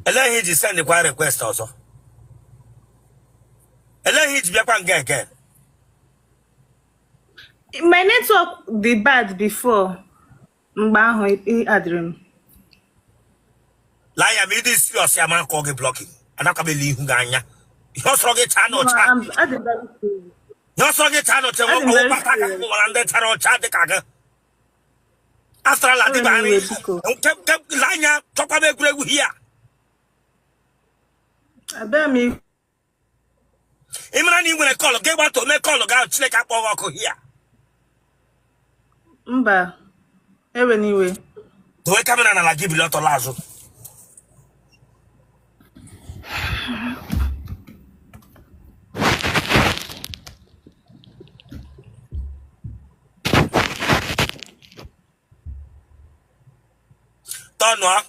Ele he send the request also. Ele he be again. My network be bad before. Mbaho adrim. Liar, me this serious man call blocking. And I can believe Ganya. You're so get no chat. You're so get no chat. After la dibani, kept Lanya, talk about Greg here. I bear me. Imran, when I call, get what to make call out, check up over here. Mba. Anyway. Do I come in and I give you a lot of lazo? Tonwa.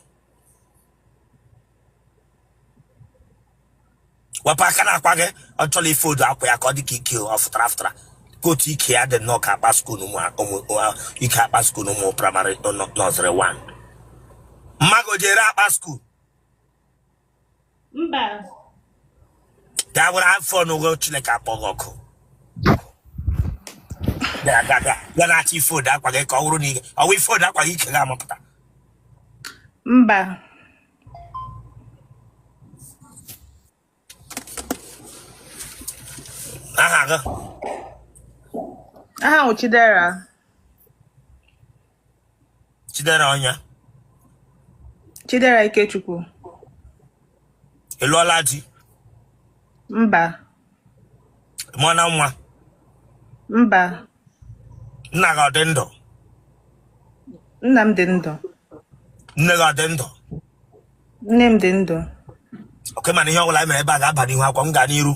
Wapakana kwage actually food up where according to kill of after. Go to IKEA the knock up school no more you can't school no more primary or not nursery 1. Mago Jera school. Mba. That would have fun over to like a pogoko. You're not food that what they call running. Are we for that what you can up? Mba. Aha, Chidera. Chidera onya. Chidera Ikechukwu. Elolaji. Mba. Mwana mwa. Mba. Nnaga dendo. Nna m dị ndụ. Nne ga dendo. Nne m dị ndụ. Okay, man, ihe ọbụla mere ebe a ga-aba n'ihu akwa m gaa n'iru.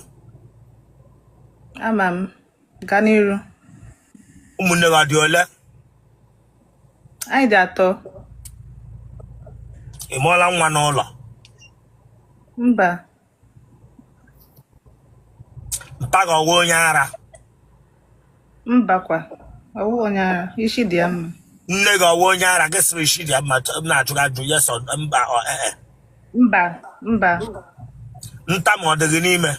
Ama m. Gaa n'iru. Ụmụnne ga dị ole? Anyị dị atọ. Ị mụọla nwa n'ụlọ? Mba. Mpa ga ọwụ onye ara? Mba kwa. Ọwụ onye ara. Isi dị ya mma. Nne ga ọwụ onye ara gị sịrị isi dị ya mma m na-ajụ gị ajụ yes or mba or ee. Mba. Mba. Ntamu ọ dị gị n'ime?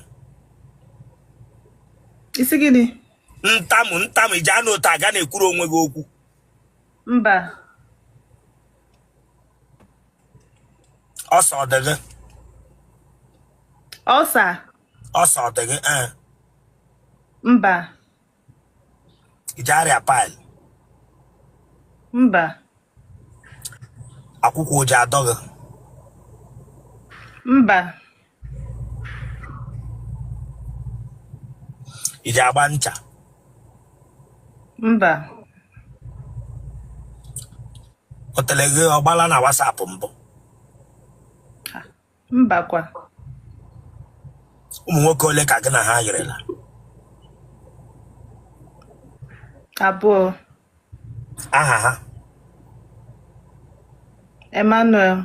Isi gịnị? Ntamu iji anụ ụtọ aga na-ekwuru onwe gị okwu. Mba. Ọsọ ọ dị gị? Ọsa. Ọsọ ọ dị gị? Mba. Iji arịa paịl? Mba. Akwụkwọ oji adọ gị? Mba. Iji agba ncha? Mba. Otele gị ọgbala na WhatsApp mbụ? Mba kwa. Ụmụ nwoke ole ka gị na ha yirila? Abụọ. Aha ha? Emmanuel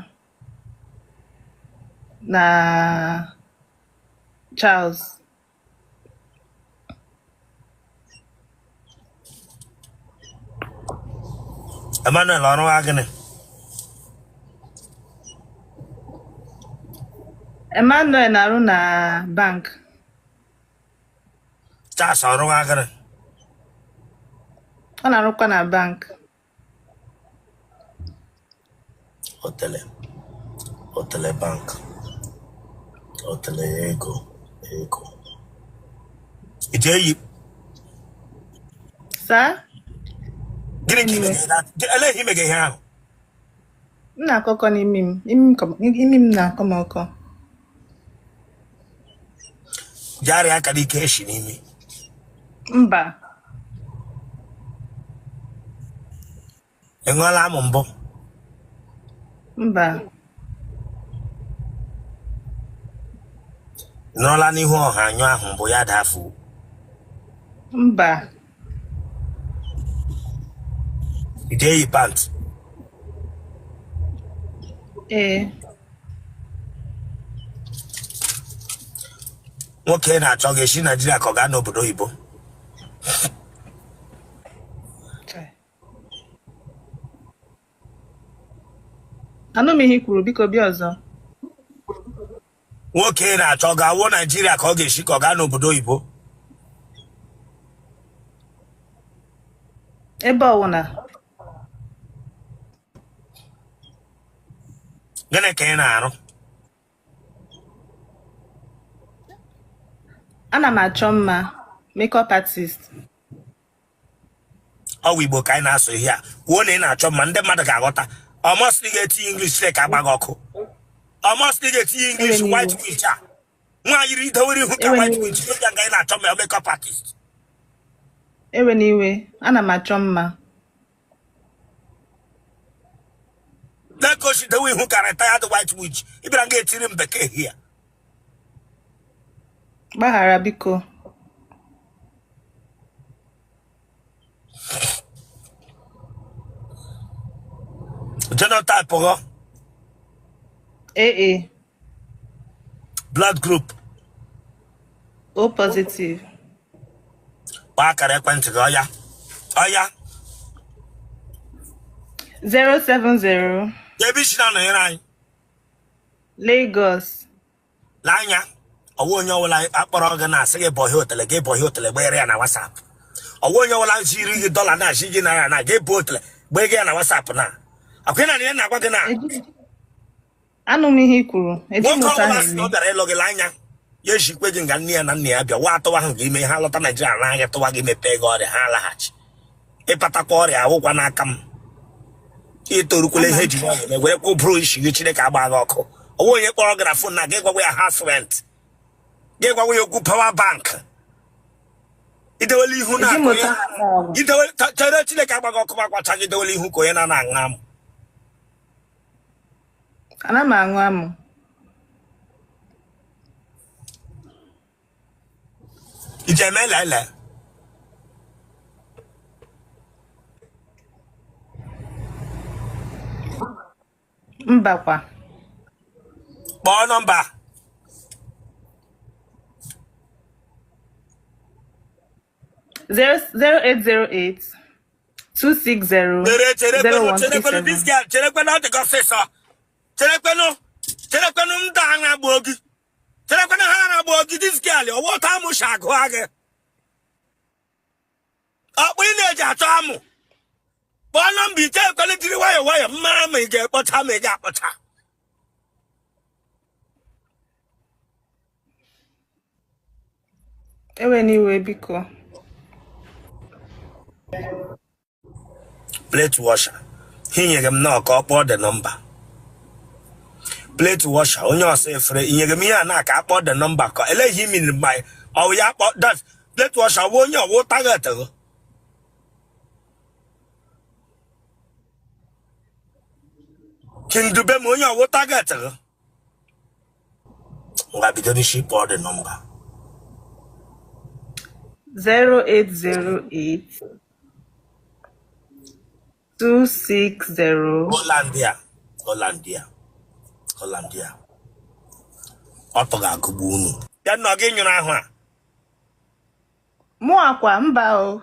na Charles. Emmanuel ọrụ ha gịnị? Emmanuel na-arụ na bank. Charles ọrụ ha gịnị? Ọ na-arụkwa na bank. Otele bank. Otele ego. Ijeyi. Sa? Gịnị ka ime gị? Ele ime gị ihe ahụ? M na-akọkọ n'imi m. Imi m na-akọ m ọkọ. Jari aka n'ike eshi n'imi. Mba. Ị ṅụọla amụ mbụ? Mba. Ị nọrọla n'ihu ọha anyụ ahụ mbụ ya dafu? Mba. Ị ga-eyi pant? Ee. Nwoke na-achọ ga-esi Nigeria ka ọ gaa n'obodo oyibo? Anụ m ihe kwuru, biko bịa ọzọ. nwoke na-achọ ga-awụ Nigeria ka ọ ga-eshi ka ọ gaa n'obodo oyibo ebe ọwụna. gịnị ka ị na-arụ? Ana m achọ mma, makeup artist. Ọ Igbo ka anyị na-asụ ihe a kwuo na ị na-achọ mma ndị mmadụ ga-aghọta. Almost ga-etinye English ka agba gị ọkụ. Almost ga-etinye English white witch a nwa yiri idewere ihu ka white witch oge nga ị na-achọ mma makeup artist. Ewe n'iwe, ana m achọ mma. Lekoshi dewe ihu ka retired white witch ịbịara ga-etiri m bekee here. Gbaghara biko. Genotype ho? AA. Blood group? O positive. Akara ekwentị gị ọya. Ọya. 070. Ebe isi na nọnyere anyị. Lagos. Lanya. Ọwụ onye ọwụla akpọrọ gị na-asị gị bọhị otele gị bọhị otele gbere ya na WhatsApp. Ọwụ onye ọwụla jiri gị $1 na-achị gị naira na gị bụ otele gbee gị ya na WhatsApp na. Akwị na ihe na-agwa gị na. Anụ m ihe i kwuru. Nwoke ọbụla sị na ọ bịara ịlụ gị anya ya ejikwe gị nga nne ya na nna ya bịa wa atụwa ahụ gị ime ha lọta Naịjirịa na ahịa tụwa gị mepee gị ọrịa ha laghachi. Ịpatakwa ọrịa awụkwa n'aka m. Itorukwala ihe ji nwanyị ma were kwụbụrụ isi gị Chineke agba gị ọkụ. Ọwụ onye kpọrọ gị na fon na gị gwawa ya house rent. Gị gwawa ya okwu power bank. Idewele ihu na chere Chineke agba gị ọkụ ma gwacha gị idewele ihu ka onye na-aṅụ amụ. Ana m aṅụ amụ. Ijeme lele. Mbakwa. Kpọọ nọmba. Zero 0808 260 0137. This girl, cherekwenu the gossip. Cherekwenu mda na gbogi. Cherekwenu ha na gbogi this girl. Owo ta mu shago age. Ọkpụ ị na-eji achọ amụ. Kpọọ nọmba ite ekwele tiri nwayọ mma ma ị ga-ekpọcha ma ị ga-akpọcha. Ewe n'iwe biko. Plate washer. Hinyere m na ka ọ kpọọ the number. Plate washer onye ọsọ efere inyere m ihe a na ka akpọ the number ka eleghị imi my ọ ya kpọ that plate washer wo onye ọwụ target go. King Dube m onye ọwụ target go. Nga bido n'ishi kpọọ the number. 0808 260 Hollandia. Ọtọ ga-akụgbu unu. Ya nọ gị nyụrụ ahụ a. Mụ akwa mba o.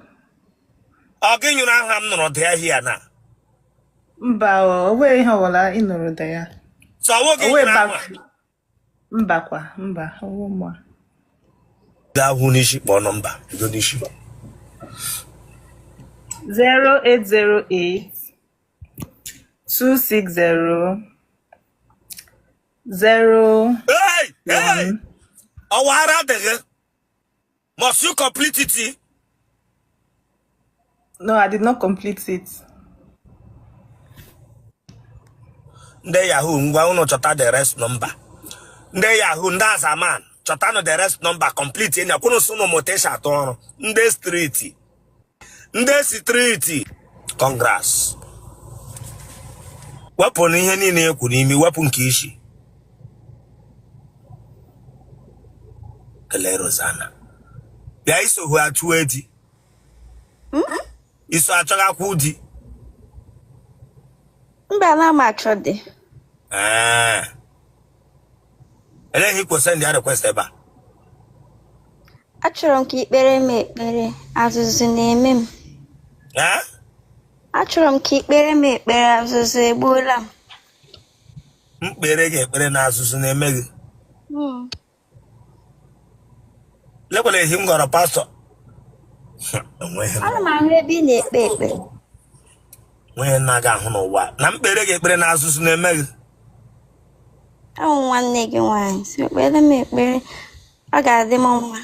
Ọ gị nyụrụ ahụ a m nụrụ dị ahịa na. Mba o, owe ihe ọwụla ị nụrụ dị ya. So ọ gị nyụrụ ahụ a. Mbakwa, mba, owo mụ. Ga-ahụ n'isi kpọọ nọmba. Bido n'isi. 0808 260 Hey! Awara dege. Must you complete it? No, I did not complete it. Nde Yahoo ngwa unu chọta the rest number. Nde Yahoo ndị Aza man chọta no the rest number complete enya kwunu sunu motesha atọ ọrụ. Nde street. Congrats. Wepụ n'ihe niile ekwu n'imi wepụ nke isi. Kele Rosanna. Bịa iso hu achụ edi. Iso achọghị akwụ di. Mba na m achọ dị. Eleghị ikwo send ya request ebe a. Achọrọ m ka ikpere m ekpere, azụzụ na-eme m. Achọrọ m ka ikpere m ekpere, azụzụ egbuola m. Mkpere gị ekpere na azụzụ na-eme gị. Lekwala ehi m gọrọ pastọ. Ana m ahụ ebe ị na-ekpe ekpere. Nwunye nna gị ahụ n'ụwa. Na mkpere gị ekpere n'azụzụ na-emeghị. Ahụ nwanne gị nwaanyị si ekpere m ekpere. Ọ ga-adị m mma.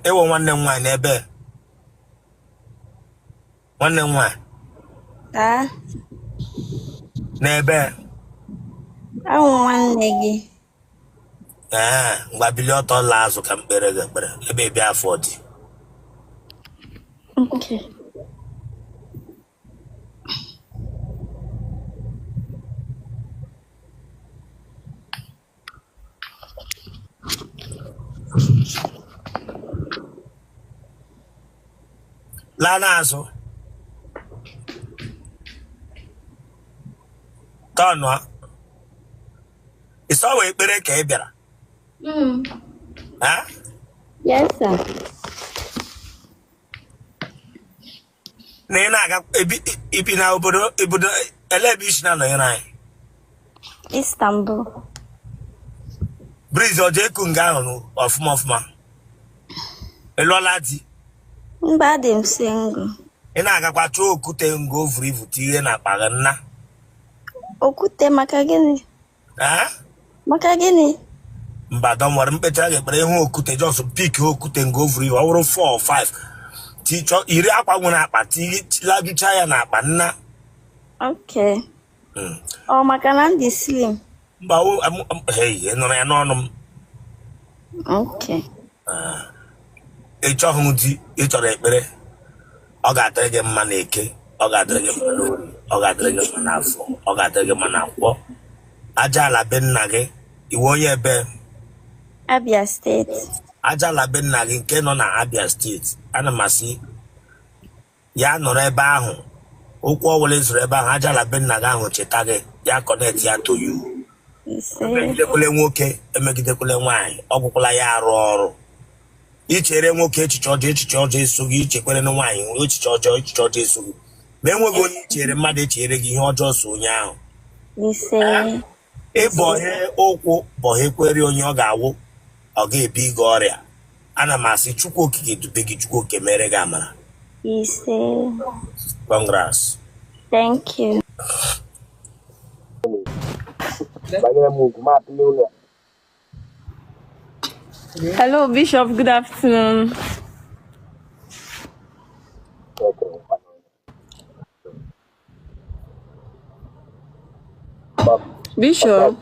Ewo nwanne m nwaanyị n'ebe. Nwanne m nwaanyị. N'ebe. Ahụ nwanne gị. Ngwa bilie ọtọ la azụ ka mkpere gị ekpere. Ebe ebe afọ dị. Okay. Laa n'azụ. Tọnụ a. Ịsọ wee ekpere ka ị bịara. Yes, sir. Na ị na-aga ibi na obodo ele ebe isi na nọnyere anyị. Istanbul. Breeze ọ dị eku nga ahụ ọfụma. Ịlụọla di. Mba dị m single. Ị na-agakwa chụọ okwute ngo ovuru ivu ihe na akpa gị nna. Okwute maka gịnị? Maka gịnị? Mba dọmọrọ mkpechara ga-ekpere ịhụ okwute jọsụ pik okwute ngo ovuru ivu ọ bụrụ 4 or 5. Tichọ iri akwa nwere akpa tilagicha ya na akpa nna. Okay. Ọ maka na ndị slim. Mba ị nụrụ ya n'ọnụ m. Okay. Ịchọghị di ịchọrọ ekpere ọ ga-adịrị gị mma n'eke, ọ ga-adịrị gị mma n'orie, ọ ga-adịrị gị mma n'afọ, ọ ga-adịrị gị mma n'akwụkwọ. Aja ala be nna gị iwe onye ebe? Abia steeti. Aja ala be nna gị nke nọ na Abia steeti ana m asị ya nọrọ ebe ahụ okwu ọwụla zụrụ ebe ahụ aja ala be nna gị ahụ cheta gị ya connect ya to you. Emegidekwele nwoke emegidekwele nwaanyị ọ gwụkwala ya arụ ọrụ. Ichere nwoke echiche ọjọọ eso gị, ichekwere na nwaanyị echiche ọjọọ eso gị. Ma enweghị onye ichere mmadụ echere gị ihe ọjọọ so onye ahụ. Ịbọhe ụkwụ bọhekwere onye ọ ga-awụ ọ ga-ebi gị ọrịa. Ana m asị Chukwu okike dube gị, Chukwu oke mere gị amara. Congrats. Thank you. Hello, Bishop. Good afternoon. Bishop.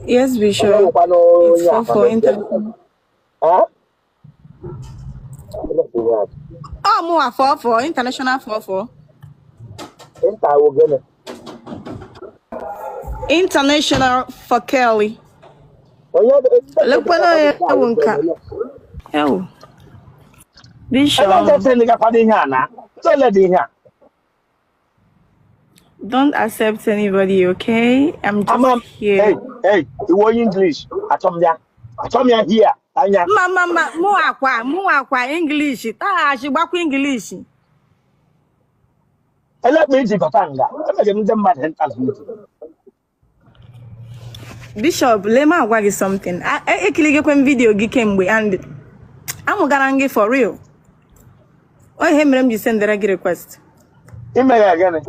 Yes, Bishop. It's 4-4 international. Oh, more 4-4 international 4-4. International Fockelly. Look what I won't cut. Oh, Bishop. Don't accept anybody, okay? I'm just here. Hey, you want English? I told me here. Mama, more English. She work English. I let me see Patanga. I let them mad Bishop, let me ask you something. I click on video came we and I'm gonna for real. Why him you send the request? Again.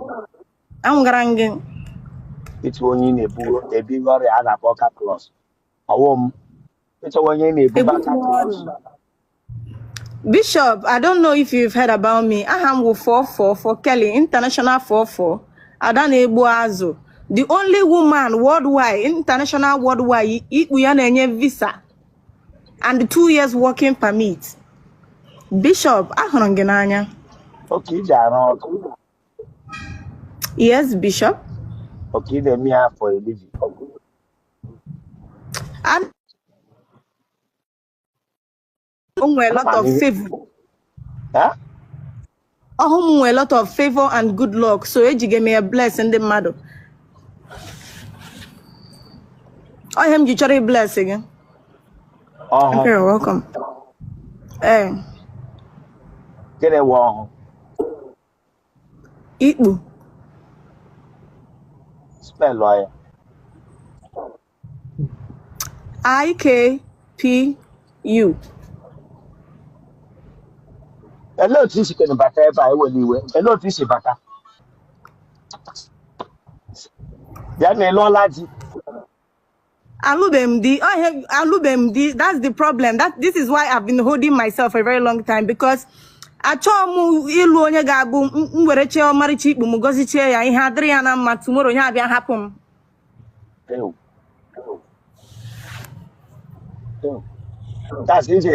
I'm gonna it's one in a book, a big or other pocket close. A woman, it's a one in a book. Bishop, I don't know if you've heard about me. I am 4-4 for Kelly, international 4-4. Ada Igbo. The only woman worldwide, international worldwide, we have a visa and 2 years working permit. Bishop, I okay, Jana. Yes, Bishop. Okay, then me have for a living. And a lot of favor. Huh? A lot of favor and good luck. So you give me a blessing, the mother. I am you blessing. Okay, you're welcome. Hey. Get a wall. Igbo. Spell lawyer. IKPU. Hello, Tish, can bata by anyway. Hello, Tish, bata. Then a lolaji. Alubemdi, I have Alubemdi. That's the problem. This is why I've been holding myself for a very long time, because achọmu ilu onye ga-abụ nwere che ọmarịcha ikpu m gozichie ya ihe adịrị ya na mma tomorrow ya abịa hapụ m. That's easy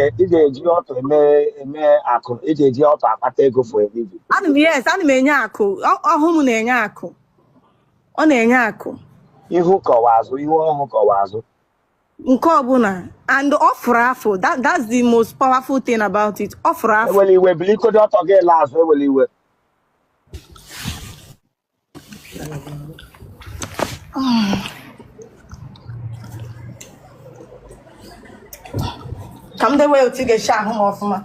auto eme akụ eji auto akpata ego for a living. Ana m enye akụ ọhụ m na-enye akụ. Ọ na-enye akụ. Ihu kọwa azụ, ihu ọhụ kọwa azụ. Nke ọbụla, and offer afọ, that's the most powerful thing about it. Offer afọ. Ewele iwe biliko dị ọtọ gị la azụ ewele iwe. Ka m dewe otu ga-eshi ahụ m ọfụma.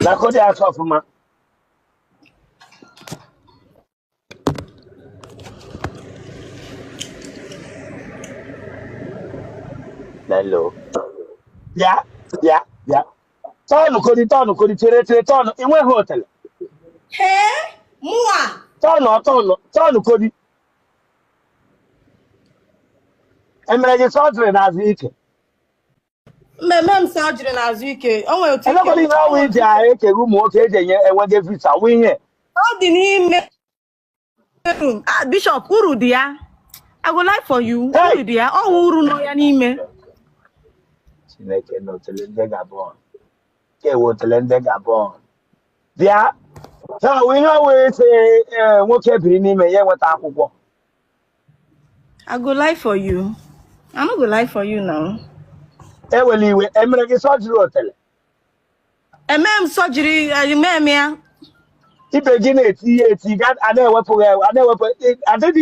Na kodi asọ ọfụma. Hello. Yeah. Tọọnụ kodi, tere, tọọnụ, enweghị hotelu. Hee, mụwa. Tọọnụ kodi. Emere gị sọjịrị n'azụ ike. Mmemme m sọjịrị n'azụ ike. O nwere otu ike. Elekọta ihe ọnwụ iji ahụ ekere ụmụ nwoke eji enweghị visa, wụ ihe. Ọ dị n'ime. Bishop, uru dị ya. I go like for you. Uru dị ya. Ọ uru nọ ya n'ime. Chineke na Otele Ndị Gabon. Ewe Otele Ndị Gabon. Bịa. Ha ihe ọnwụ ese nwoke biri n'ime ya enweta akwụkwọ. I go like for you. I no go like for you now. Ewele iwe, emere gị sọjịrị Otele. Eme m sọjịrị, eme ya. Ibe gị na-eti ga a na-ewepụ adịghị